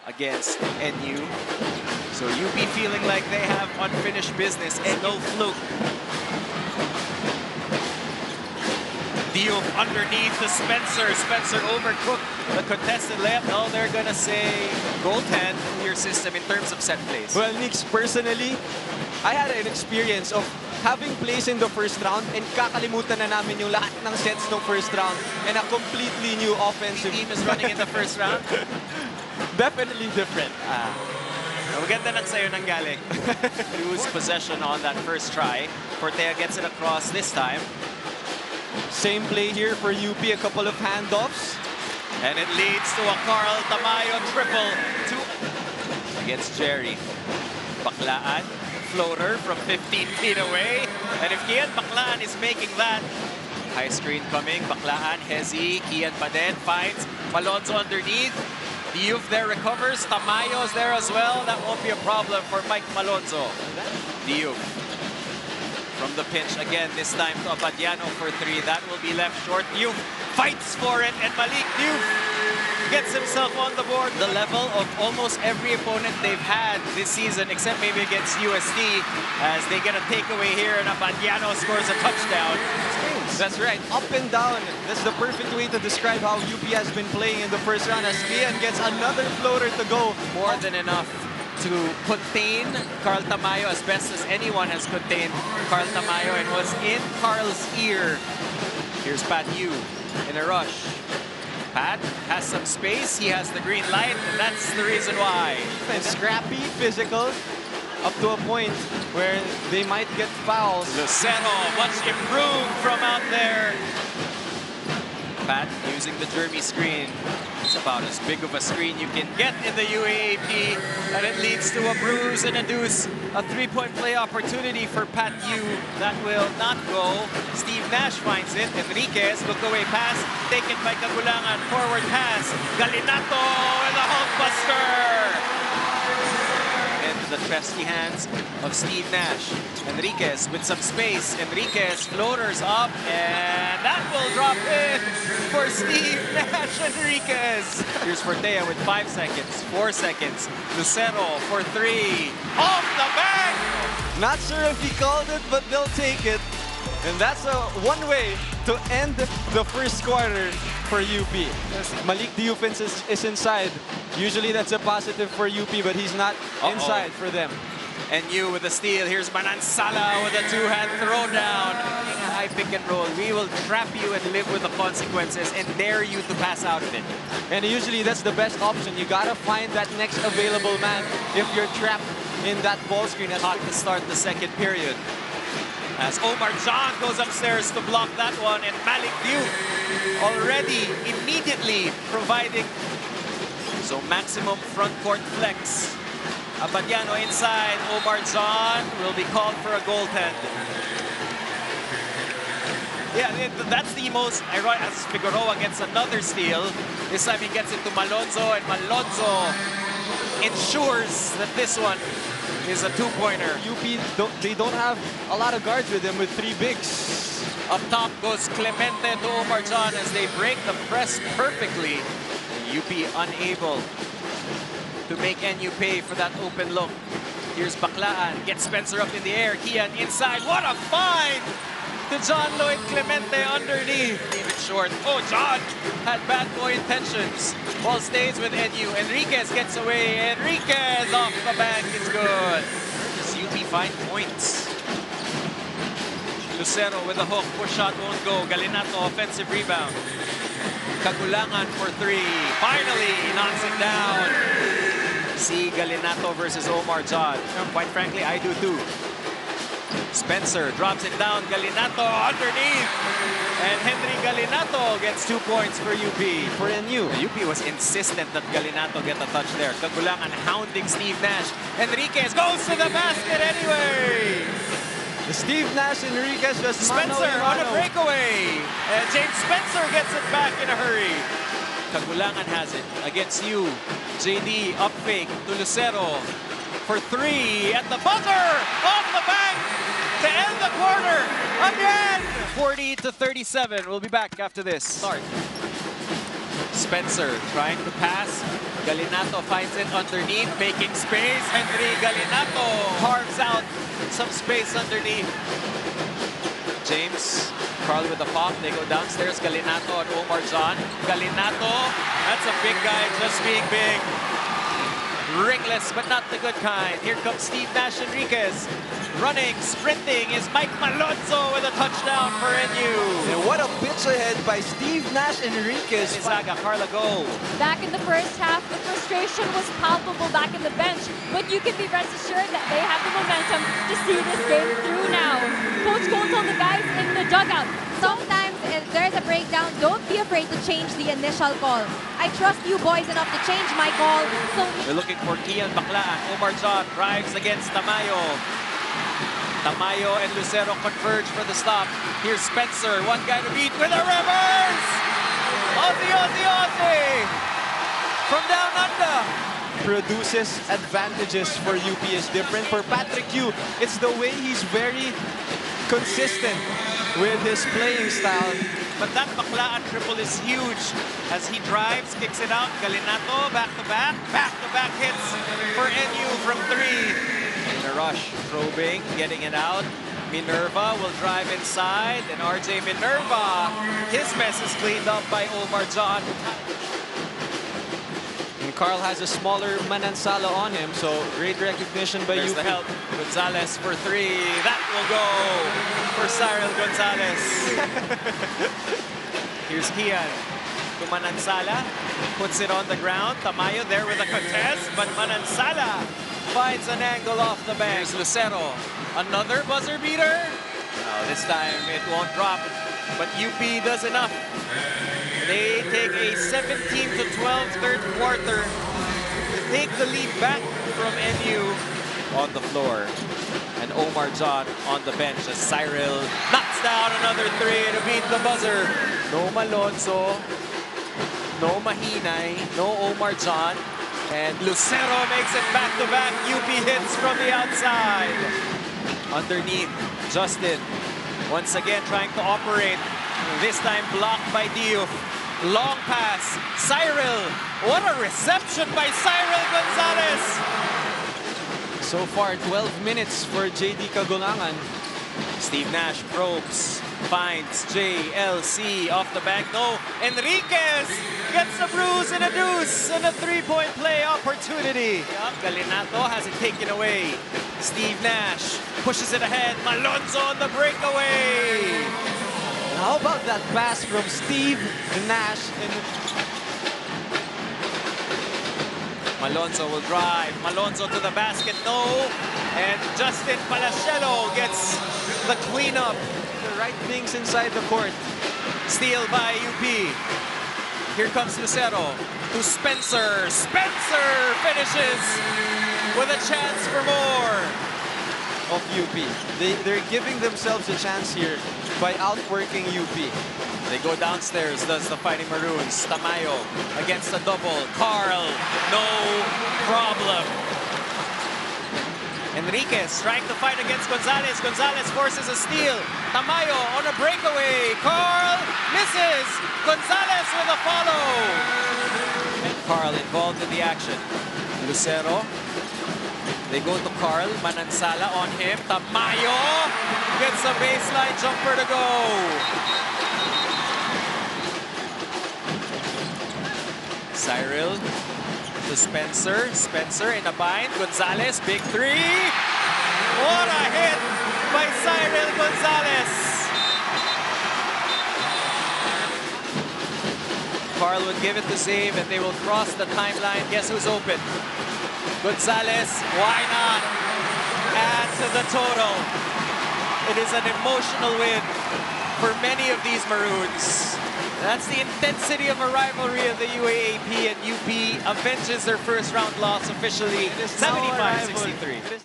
against NU. So UP feeling like they have unfinished business and no fluke. Diouf underneath to Spencer. Spencer overcooked the contested layup. No, they're gonna say goaltend in your system in terms of set plays. Well, Nix, personally, I had an experience of having plays in the first round and kakalimutan na namin yung lahat ng sets ng first round and a completely new offensive team is running in the first round. Definitely different. Maganda lang sa'yo nang galing. Lose possession on that first try. Fortea gets it across this time. Same play here for UP, a couple of handoffs. And it leads to a Carl Tamayo triple against Jerry. Baklaan, floater from 15 feet away. And if Kian Baklaan is making that, high screen coming, Baklaan, Hezi, Kian pa din, finds Malonzo underneath. Diouf there recovers, Tamayo's there as well. That won't be a problem for Mike Malonzo. Diouf from the pinch again, this time to Abadiano for three. That will be left short. Diouf fights for it, and Malik Diouf gets himself on the board. The level of almost every opponent they've had this season, except maybe against USD, as they get a takeaway here, and Abadiano scores a touchdown. That's right, up and down. That's the perfect way to describe how UP has been playing in the first round, as Kian gets another floater to go. More than enough to contain Carl Tamayo as best as anyone has contained Carl Tamayo, and was in Carl's ear. Here's Pat Yu in a rush. Pat has some space, he has the green light, and that's the reason why. And scrappy, physical, up to a point where they might get fouls. Lucero, much improved from out there. Pat using the Jeremy screen. It's about as big of a screen you can get in the UAAP, and it leads to a bruise and a deuce. A three-point play opportunity for Pat Yu. That will not go. Steve Nash finds it. Enriquez, look away pass, taken by Kagulangan. Forward pass. Galinato with a Hulk buster. The trusty hands of Steve Nash. Enriquez with some space. Enriquez floaters up, and that will drop in for Steve Nash. Enriquez. Here's Fortea with 5 seconds, 4 seconds. Lucero for three. Off the back! Not sure if he called it, but they'll take it. And that's one way to end the first quarter for UP. Malik Diouf is inside. Usually that's a positive for UP, but he's not inside for them. And you with the steal. Here's Manansala with a two-hand throwdown. A high pick and roll. We will trap you and live with the consequences and dare you to pass out of it. And usually that's the best option. You gotta find that next available man if you're trapped in that ball screen. Hot to start the second period. As Omar John goes upstairs to block that one, and Malik Diouf already immediately providing so maximum front court flex. Abadiano inside, Omar John will be called for a goaltend. Yeah, that's the most ironic, as Figueroa gets another steal. This time he gets it to Malonzo, and Malonzo ensures that this one is a two-pointer. UP, they don't have a lot of guards with them with three bigs. Up top goes Clemente to Omar John as they break the press perfectly. UP unable to make NU pay for that open look. Here's Baklaan, gets Spencer up in the air. Kian inside, what a find! To John Lloyd Clemente underneath. Even short. Oh, John had bad boy intentions. Ball stays with NU. Enriquez gets away. Enriquez off the bank is good. Does UP find points? Lucero with a hook. Push shot won't go. Galinato offensive rebound. Kagulangan for three. Finally knocks it down. See Galinato versus Omar John. Quite frankly, I do too. Spencer drops it down. Galinato underneath. And Henry Galinato gets 2 points for UP. For NU. UP was insistent that Galinato get a touch there. Kagulangan hounding Steve Nash. Enriquez goes to the basket anyway. Steve Nash, Enriquez just Spencer on a breakaway. And James Spencer gets it back in a hurry. Kagulangan has it against you. JD up fake to Lucero for three at the buzzer. Off the bank to end the quarter again. 40-37. We'll be back after this. Start. Spencer trying to pass Galinato finds it underneath, making space. Henry Galinato carves out some space underneath. James, Carl with the pop. They go downstairs. Galinato and Omar John. Galinato, that's a big guy just being big. Ringless, but not the good kind. Here comes Steve Nash Enriquez. Running, sprinting is Mike Malonzo with a touchdown for NU. And what a pitch ahead by Steve Nash Enriquez. Izaga, Carla goal. Back in the first half, the frustration was palpable back in the bench, but you can be rest assured that they have the momentum to see this game through now. Coach Cole told the guys in the dugout, sometimes if there's a breakdown, don't be afraid to change the initial call. I trust you boys enough to change my call. So we're looking for Kian Baclaan. Omar John drives against Tamayo. Tamayo and Lucero converge for the stop. Here's Spencer, one guy to beat with a reverse! Aussie, Aussie, Aussie! From down under. Produces advantages for UP is different. For Patrick Yu, it's the way he's very consistent with his playing style. But that Baclaan triple is huge. As he drives, kicks it out. Galinato, back-to-back hits for NU from 3. In a rush, probing, getting it out. Minerva will drive inside, and RJ Minerva, his mess is cleaned up by Omar John. And Carl has a smaller Manansala on him, so great recognition by There's UP. the help. Gonzalez for 3. That will go for Cyril Gonzalez. Here's Kian to Manansala. Puts it on the ground. Tamayo there with a contest, but Manansala finds an angle off the bank. Here's Lucero. Another buzzer beater. No, this time it won't drop, but UP does enough. They take a 17-12 third quarter to take the lead back from NU. On the floor, and Omar John on the bench as Cyril knocks down another 3 to beat the buzzer. No Malonzo, no Mahinay, no Omar John, and Lucero makes it back-to-back UP hits from the outside. Underneath, Justin once again trying to operate. This time blocked by Diouf. Long pass, Cyril. What a reception by Cyril Gonzalez. So far, 12 minutes for JD Kagulangan. Steve Nash probes, finds JLC off the back. No, Enriquez gets a bruise and a deuce and a 3-point play opportunity. Galinato has it taken away. Steve Nash pushes it ahead. Malonzo on the breakaway. How about that pass from Steve Nash? Malonzo will drive. Malonzo to the basket, no. And Justin Palacielo gets the cleanup. The right things inside the court. Steal by UP. Here comes Lucero to Spencer. Spencer finishes with a chance for more. Of UP. They're giving themselves a chance here by outworking UP. They go downstairs, does the Fighting Maroons. Tamayo against the double. Carl, no problem. Enriquez trying to fight against Gonzalez. Gonzalez forces a steal. Tamayo on a breakaway. Carl misses. Gonzalez with a follow. And Carl involved in the action. Lucero. They go to Carl. Manansala on him. Tamayo gets a baseline jumper to go. Cyril to Spencer. Spencer in a bind. Gonzalez, big 3. What a hit by Cyril Gonzalez. Carl would give it to save, and they will cross the timeline. Guess who's open? Gonzalez, why not? Add to the total. It is an emotional win for many of these Maroons. That's the intensity of a rivalry of the UAAP, and UP avenges their first round loss officially, 75-63.